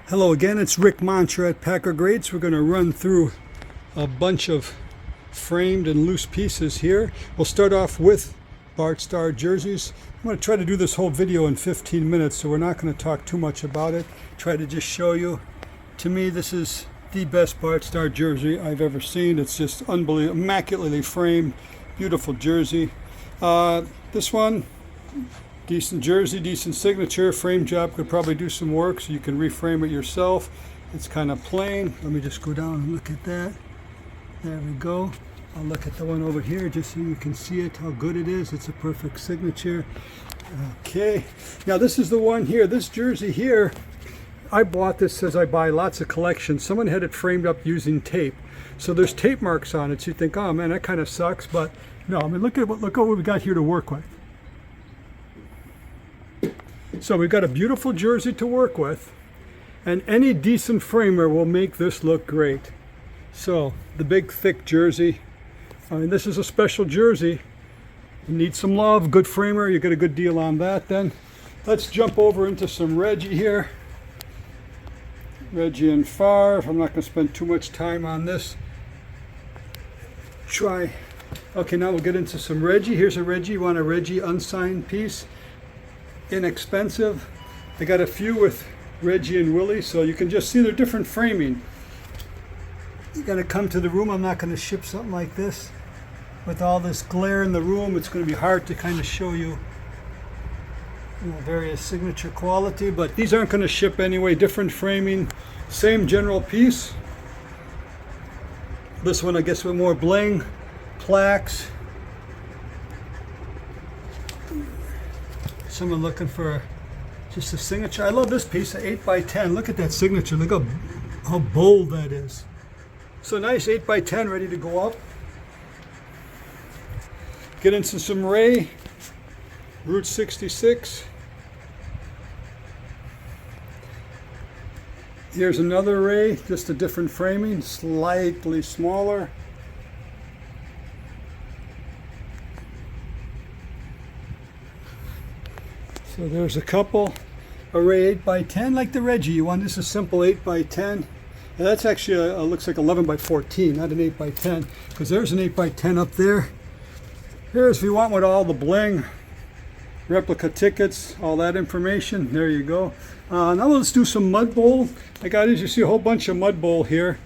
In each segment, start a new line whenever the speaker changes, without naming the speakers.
Hello again, it's Rick Mantra at Packer Greats. We're going to run through a bunch of framed and loose pieces here. We'll start off with Bart Starr jerseys. I'm going to try to do this whole video in 15 minutes, so we're not going to talk too much about it. Try to just show you. To me, this is the best Bart Starr jersey I've ever seen. It's just unbelievable, immaculately framed, beautiful jersey. This one, decent jersey, decent signature. Frame job could probably do some work, so you can reframe it yourself. It's kind of plain. Let me just go down and look at that. There we go. I'll look at the one over here just so you can see it, how good it is. It's a perfect signature. Okay, now this is the one here. This jersey here, I bought this as I buy lots of collections. Someone had it framed up using tape. So there's tape marks on it. So you think, oh man, that kind of sucks. But no, I mean, look at what we got here to work with. So we've got a beautiful jersey to work with, and any decent framer will make this look great. So the big thick jersey, I mean, this is a special jersey. You need some love, good framer, you get a good deal on that. Then let's jump over into some Reggie here. Reggie and Favre. I'm not going to spend too much time on this. Okay, now we'll get into some Reggie. Here's a Reggie. You want a Reggie unsigned piece? Inexpensive. I got a few with Reggie and Willie, so you can just see their different framing. You're going to come to the room. I'm not going to ship something like this with all this glare in the room. It's going to be hard to kind of show you, various signature quality, but these aren't going to ship anyway. Different framing, same general piece. This one, I guess, with more bling, plaques. Someone looking for just a signature. I love this piece, an 8x10. Look at that signature. Look how bold that is. So nice 8x10 ready to go up. Get into some Ray, Route 66. Here's another Ray, just a different framing, slightly smaller. So there's a couple. Array 8x10, like the Reggie. You want just a simple 8x10. And that's actually looks like 11x14, not an 8x10, because there's an 8x10 up there. Here's if you want with all the bling, replica tickets, all that information. There you go. Now let's do some mud bowl. I got, as you see, a whole bunch of mud bowl here.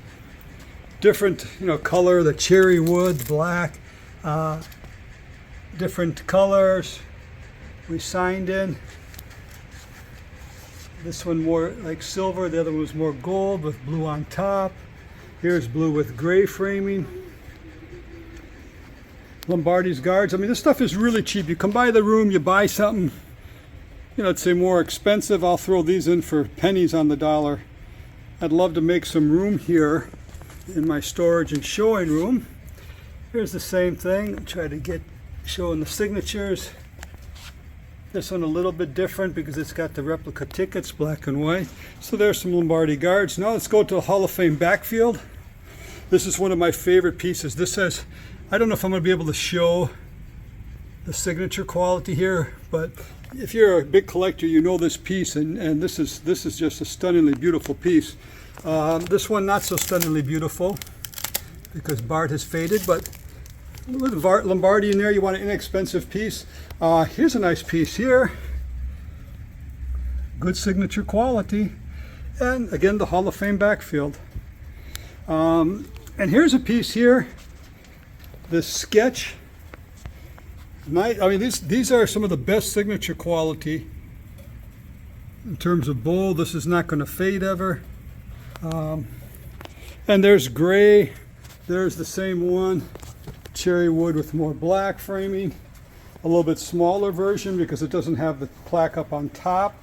Different, color, the cherry wood, black, different colors. We signed in. This one more like silver, the other one was more gold with blue on top. Here's blue with gray framing. Lombardi's guards. I mean, this stuff is really cheap. You come by the room, you buy something, let's say more expensive. I'll throw these in for pennies on the dollar. I'd love to make some room here in my storage and showing room. Here's the same thing. Try to get showing the signatures. This one a little bit different because it's got the replica tickets, black and white. So there's some Lombardi guards. Now let's go to the Hall of Fame backfield. This is one of my favorite pieces. This says, I don't know if I'm going to be able to show the signature quality here, but if you're a big collector, you know this piece, and this is just a stunningly beautiful piece. This one not so stunningly beautiful because Bart has faded, but with Lombardi in there, you want an inexpensive piece. Here's a nice piece here. Good signature quality. And again, the Hall of Fame backfield. And here's a piece here. This sketch. I mean, these are some of the best signature quality in terms of bold. This is not going to fade ever. And there's gray. There's the same one. Cherry wood with more black framing, a little bit smaller version because it doesn't have the plaque up on top.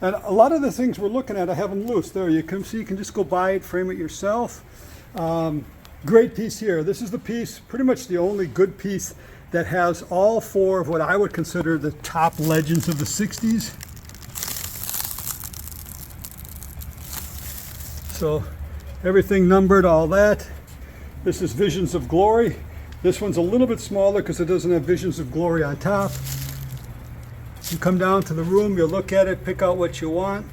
And a lot of the things we're looking at, I have them loose. There you can see, you can just go buy it, frame it yourself. Great piece here. This is the piece, pretty much the only good piece that has all four of what I would consider the top legends of the 60s. So everything numbered, all that. This is Visions of Glory. This one's a little bit smaller because it doesn't have Visions of Glory on top. You come down to the room, you look at it, pick out what you want.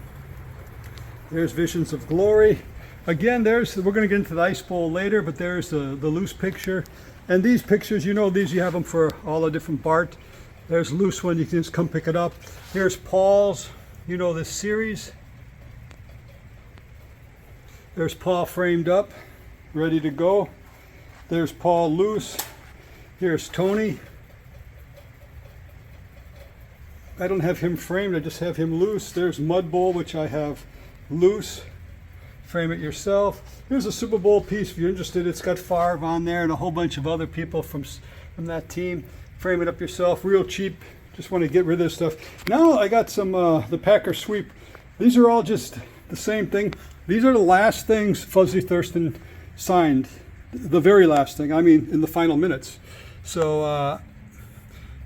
There's Visions of Glory. Again, we're going to get into the ice bowl later, but there's the loose picture. And these pictures, you have them for all the different Bart. There's a loose one, you can just come pick it up. Here's Paul's, this series. There's Paul framed up, ready to go. There's Paul loose. Here's Tony. I don't have him framed, I just have him loose. There's Mud Bowl, which I have loose. Frame it yourself. Here's a Super Bowl piece if you're interested. It's got Favre on there and a whole bunch of other people from that team. Frame it up yourself, real cheap. Just want to get rid of this stuff. Now I got some the Packer sweep. These are all just the same thing. These are the last things Fuzzy Thurston signed. The very last thing, in the final minutes. So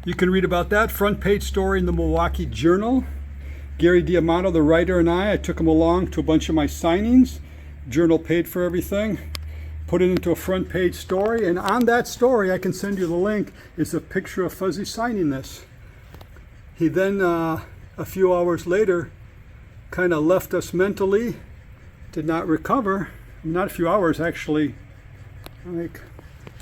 you can read about that. Front page story in the Milwaukee Journal. Gary Diamato, the writer, and I took him along to a bunch of my signings. Journal paid for everything. Put it into a front page story. And on that story, I can send you the link, is a picture of Fuzzy signing this. He then, a few hours later, kind of left us mentally, did not recover. Not a few hours, actually, like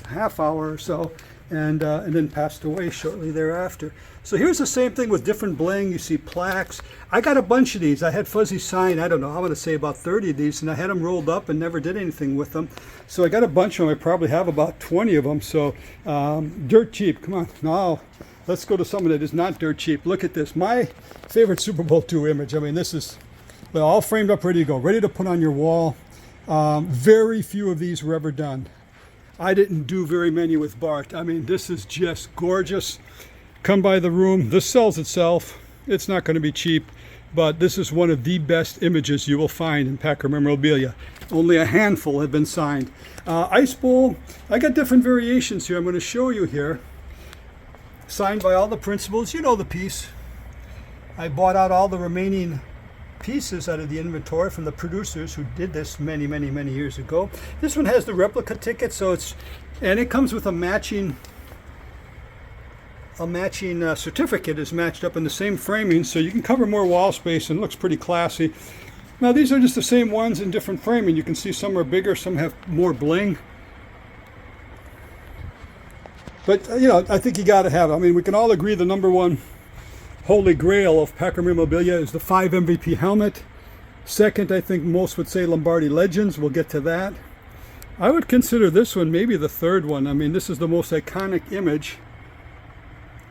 a half hour or so. And then passed away shortly thereafter. So here's the same thing with different bling. You see plaques. I got a bunch of these. I had Fuzzy sign, I don't know, I'm going to say about 30 of these, and I had them rolled up and never did anything with them. So I got a bunch of them. I probably have about 20 of them. So dirt cheap. Come on. Now let's go to something that is not dirt cheap. Look at this. My favorite Super Bowl II image. This is all framed up, ready to go, ready to put on your wall. Very few of these were ever done. I didn't do very many with Bart. This is just gorgeous. Come by the room. This sells itself. It's not going to be cheap, but this is one of the best images you will find in Packer memorabilia. Only a handful have been signed. Ice Bowl, I got different variations here. I'm going to show you here. Signed by all the principals. You know the piece. I bought out all the remaining pieces out of the inventory from the producers who did this many years ago. This one has the replica ticket, so it comes with a matching certificate is matched up in the same framing, so you can cover more wall space and looks pretty classy. Now these are just the same ones in different framing. You can see some are bigger, some have more bling. But I think you got to have it. We can all agree the number one holy grail of Packer memorabilia is the 5 MVP helmet. Second, I think most would say Lombardi Legends. We'll get to that. I would consider this one maybe the third one. This is the most iconic image.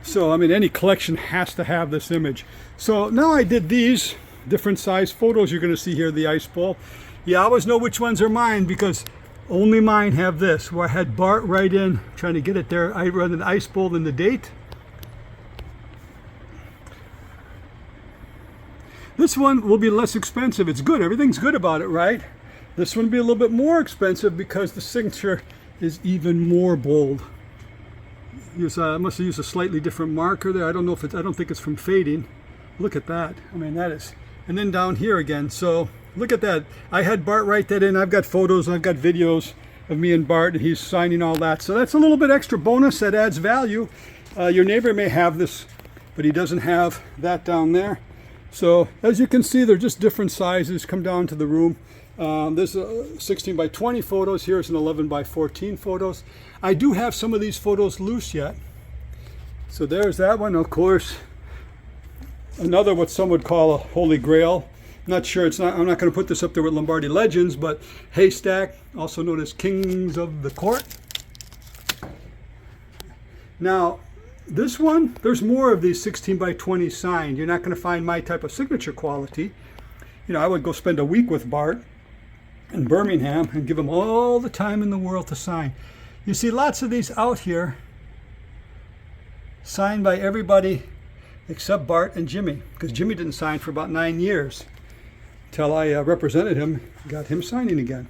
So, any collection has to have this image. So now I did these different size photos you're going to see here, the Ice Bowl. You always know which ones are mine because only mine have this, where I had Bart right in, trying to get it there. I run an Ice Bowl in the date. This one will be less expensive. It's good. Everything's good about it, right? This one will be a little bit more expensive because the signature is even more bold. I must have used a slightly different marker there. I don't think it's from fading. Look at that. That is. And then down here again. So look at that. I had Bart write that in. I've got photos. I've got videos of me and Bart, and he's signing all that. So that's a little bit extra bonus that adds value. Your neighbor may have this, but he doesn't have that down there. So as you can see, they're just different sizes. Come down to the room. There's 16 by 20 photos. Here's an 11 by 14 photos. I do have some of these photos loose yet. So there's that one, of course. Another what some would call a holy grail. Not sure. I'm not going to put this up there with Lombardi Legends, but Haystack, also known as Kings of the Court. Now, this one, there's more of these 16 by 20 signed. You're not going to find my type of signature quality. I would go spend a week with Bart in Birmingham and give him all the time in the world to sign. You see lots of these out here signed by everybody except Bart and Jimmy, because Jimmy didn't sign for about 9 years until I represented him, got him signing again.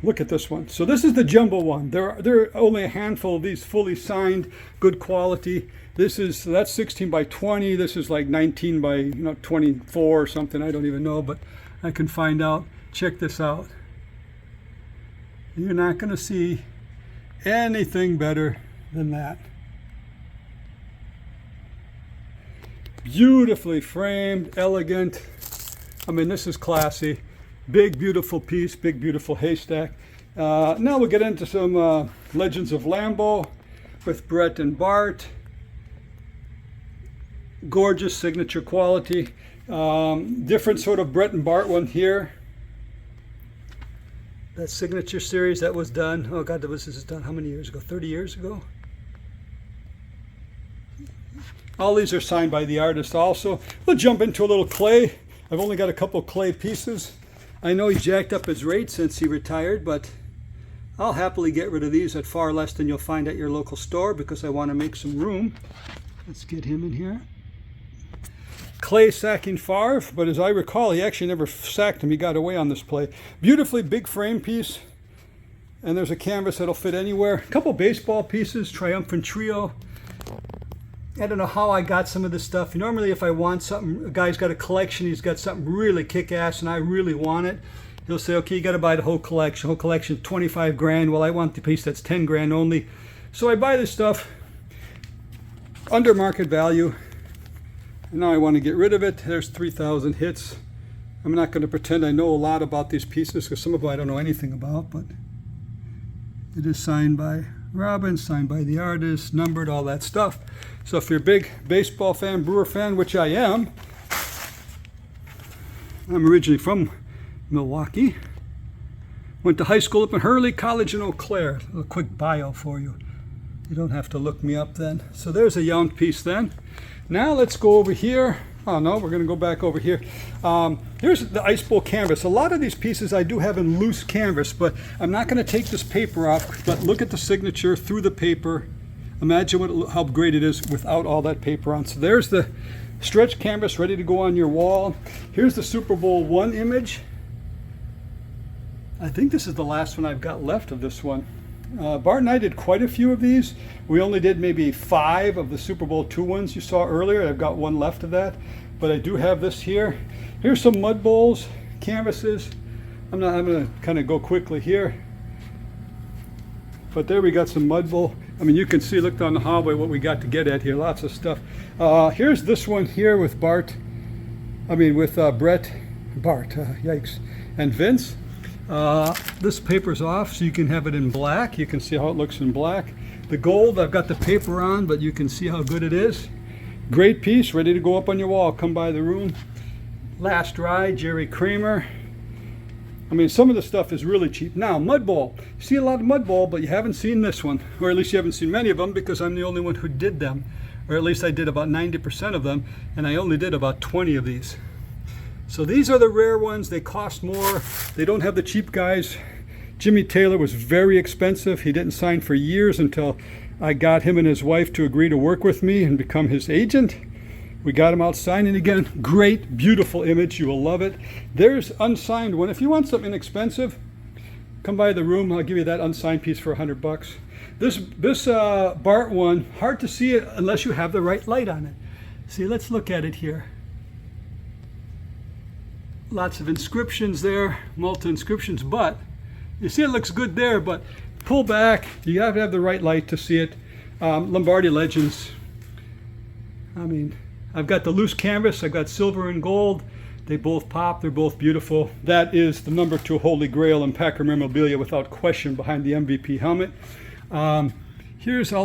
Look at this one. So this is the jumbo one. There are only a handful of these fully signed, good quality. That's 16 by 20. This is like 19 by 24 or something. I don't even know, but I can find out. Check this out. You're not going to see anything better than that. Beautifully framed, elegant. I mean, this is classy. Big, beautiful piece, big, beautiful haystack. Now we'll get into some Legends of Lambeau with Brett and Bart. Gorgeous signature quality. Different sort of Brett and Bart one here. That signature series that was done. Oh God, this was done how many years ago? 30 years ago? All these are signed by the artist also. We'll jump into a little clay. I've only got a couple clay pieces. I know he jacked up his rate since he retired, but I'll happily get rid of these at far less than you'll find at your local store because I want to make some room. Let's get him in here. Clay sacking Favre, but as I recall, he actually never sacked him. He got away on this play. Beautifully big frame piece. And there's a canvas that'll fit anywhere. A couple baseball pieces, Triumphant Trio. I don't know how I got some of this stuff. Normally if I want something, a guy's got a collection, he's got something really kick-ass and I really want it, he'll say, okay, you got to buy the whole collection. Whole collection, 25 grand. Well, I want the piece that's 10 grand only. So I buy this stuff under market value. And now I want to get rid of it. There's 3,000 hits. I'm not going to pretend I know a lot about these pieces because some of them I don't know anything about, but it is signed by Robin, signed by the artist, numbered, all that stuff. So if you're a big baseball fan, Brewer fan, which I am, I'm originally from Milwaukee. Went to high school up in Hurley, college in Eau Claire. A quick bio for you. You don't have to look me up then. So there's a Young piece then. Now let's go over here. Oh no, we're going to go back over here. Here's the ice bowl canvas. A lot of these pieces I do have in loose canvas, but I'm not going to take this paper off. But look at the signature through the paper. Imagine how great it is without all that paper on. So there's the stretch canvas ready to go on your wall. Here's the Super Bowl I image. I think this is the last one I've got left of this one. Bart and I did quite a few of these. We only did maybe 5 of the Super Bowl II ones you saw earlier. I've got one left of that, but I do have this here. Here's some mud bowls, canvases. I'm going to kind of go quickly here. But there we got some mud bowl. I mean, you can see, look down the hallway what we got to get at here. Lots of stuff. Here's this one here with Bart. I mean, with Brett, Bart, yikes, and Vince. This paper's off, so you can have it in black. You can see how it looks in black. The gold, I've got the paper on, but you can see how good it is. Great piece, ready to go up on your wall. Come by the room. Last Ride, Jerry Kramer. I mean, some of the stuff is really cheap. Now, mud bowl. You see a lot of mud bowl, but you haven't seen this one. Or at least you haven't seen many of them because I'm the only one who did them. Or at least I did about 90% of them, and I only did about 20 of these. So these are the rare ones. They cost more. They don't have the cheap guys. Jimmy Taylor was very expensive. He didn't sign for years until I got him and his wife to agree to work with me and become his agent. We got him out signing again. Great, beautiful image. You will love it. There's unsigned one. If you want something expensive, come by the room. I'll give you that unsigned piece for $100. This Bart one, hard to see it unless you have the right light on it. See, let's look at it here. Lots of inscriptions there, multi-inscriptions, but you see it looks good there, but pull back. You have to have the right light to see it. Lombardi Legends. I mean, I've got the loose canvas. I've got silver and gold. They both pop. They're both beautiful. That is the number 2 Holy Grail in Packer memorabilia without question behind the MVP helmet. I'll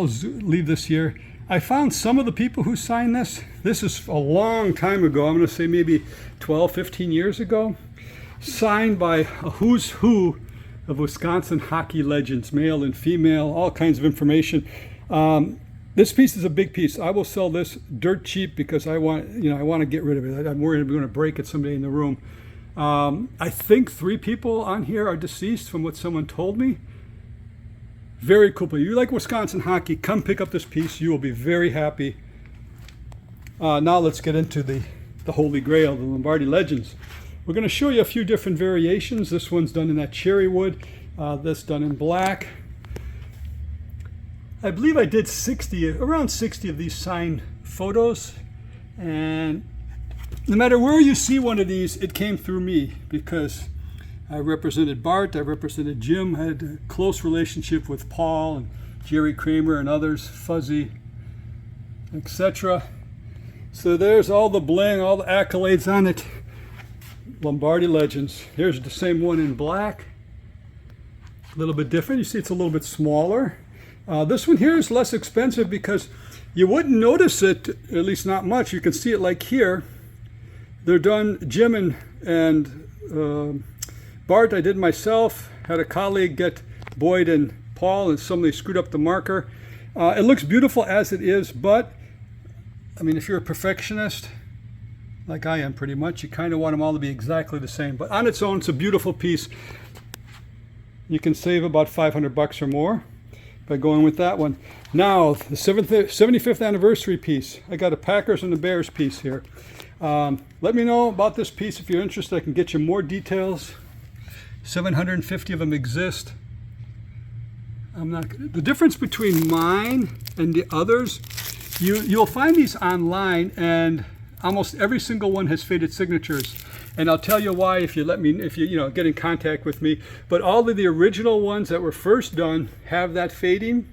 leave this here. I found some of the people who signed this. This is a long time ago. I'm going to say maybe 12, 15 years ago. Signed by a who's who of Wisconsin hockey legends, male and female, all kinds of information. This piece is a big piece. I will sell this dirt cheap because I want to get rid of it. I'm worried I'm going to break it someday in the room. I think 3 people on here are deceased from what someone told me. Very cool. If you like Wisconsin hockey, come pick up this piece. You will be very happy. Now let's get into the Holy Grail, the Lombardi Legends. We're going to show you a few different variations. This one's done in that cherry wood. This done in black. I believe I did around 60 of these signed photos. And no matter where you see one of these, it came through me because I represented Bart, I represented Jim, I had a close relationship with Paul and Jerry Kramer and others, Fuzzy, etc. So there's all the bling, all the accolades on it. Lombardi Legends. Here's the same one in black. A little bit different. You see it's a little bit smaller. This one here is less expensive because you wouldn't notice it, at least not much. You can see it like here. They're done, Jim and Bart, I did myself. Had a colleague get Boyd and Paul, and somebody screwed up the marker. It looks beautiful as it is, but I mean, if you're a perfectionist, like I am pretty much, you kind of want them all to be exactly the same. But on its own, it's a beautiful piece. You can save about $500 or more by going with that one. Now, the 75th anniversary piece. I got a Packers and a Bears piece here. Let me know about this piece if you're interested. I can get you more details. 750 of them exist. The difference between mine and the others, you'll find these online, and almost every single one has faded signatures. And I'll tell you why if you get in contact with me. But all of the original ones that were first done have that fading.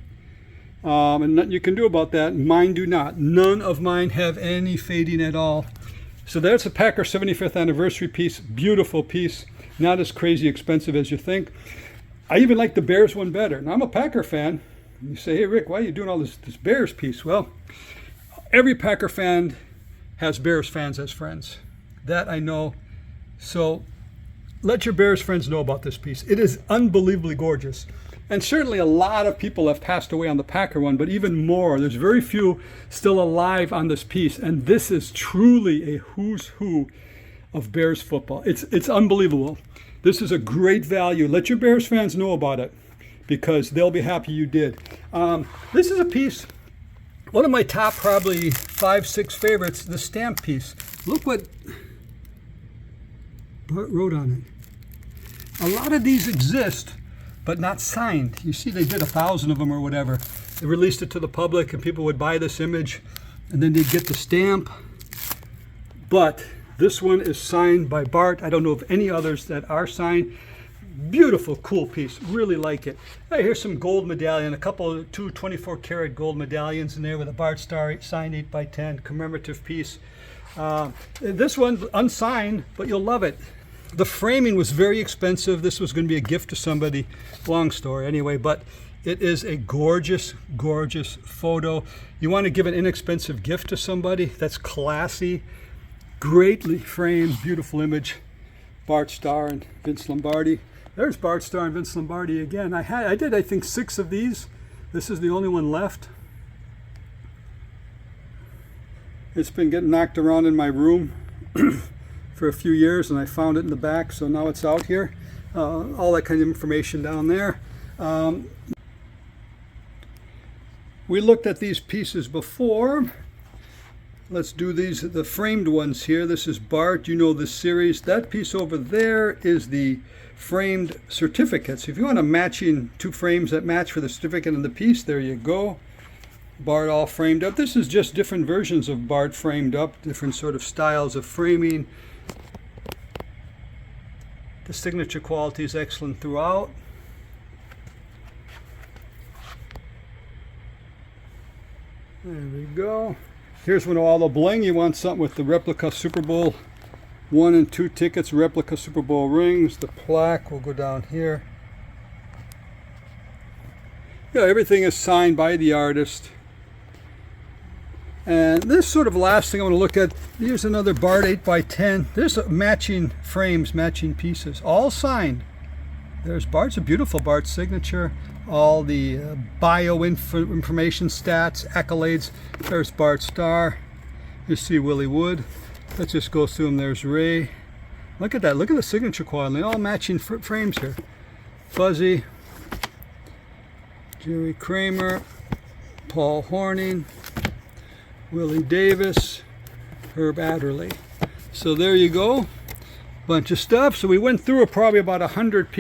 And nothing you can do about that. Mine do not. None of mine have any fading at all. So that's a Packer 75th anniversary piece. Beautiful piece. Not as crazy expensive as you think. I even like the Bears one better. Now, I'm a Packer fan. You say, hey, Rick, why are you doing all this Bears piece? Well, every Packer fan has Bears fans as friends. That I know. So let your Bears friends know about this piece. It is unbelievably gorgeous. And certainly a lot of people have passed away on the Packer one, but even more. There's very few still alive on this piece. And this is truly a who's who of Bears football. It's unbelievable. This is a great value. Let your Bears fans know about it because they'll be happy you did. This is a piece, one of my top probably 5-6 favorites, the stamp piece. Look what Bart wrote on it. A lot of these exist, but not signed. You see they did 1,000 of them or whatever. They released it to the public and people would buy this image and then they'd get the stamp. But this one is signed by Bart. I don't know of any others that are signed. Beautiful, cool piece. Really like it. Hey, here's some gold medallion. Two 24-karat gold medallions in there with a Bart Star signed 8x10 commemorative piece. This one unsigned, but you'll love it. The framing was very expensive. This was going to be a gift to somebody. Long story anyway, but it is a gorgeous, gorgeous photo. You want to give an inexpensive gift to somebody that's classy, greatly framed, beautiful image. Bart Starr and Vince Lombardi. There's Bart Starr and Vince Lombardi again. I did, I think, 6 of these. This is the only one left. It's been getting knocked around in my room for a few years, and I found it in the back, so now it's out here. All that kind of information down there. We looked at these pieces before. Let's do these, the framed ones here. This is Bart, you know this series. That piece over there is the framed certificates. If you want two frames that match for the certificate and the piece, there you go. Bart all framed up. This is just different versions of Bart framed up, different sort of styles of framing. The signature quality is excellent throughout. There we go. Here's one of all the bling. You want something with the replica Super Bowl 1 and 2 tickets, replica Super Bowl rings. The plaque will go down here. Yeah, everything is signed by the artist. And this sort of last thing I want to look at, here's another Bart 8x10. There's matching frames, matching pieces, all signed. There's Bart's a beautiful Bart signature. All the bio information, stats, accolades. There's Bart Starr. You see Willie Wood. Let's just go through them. There's Ray. Look at that. Look at the signature quality. All matching frames here. Fuzzy. Jerry Kramer. Paul Horning. Willie Davis. Herb Adderley. So there you go. Bunch of stuff. So we went through probably about 100 pieces.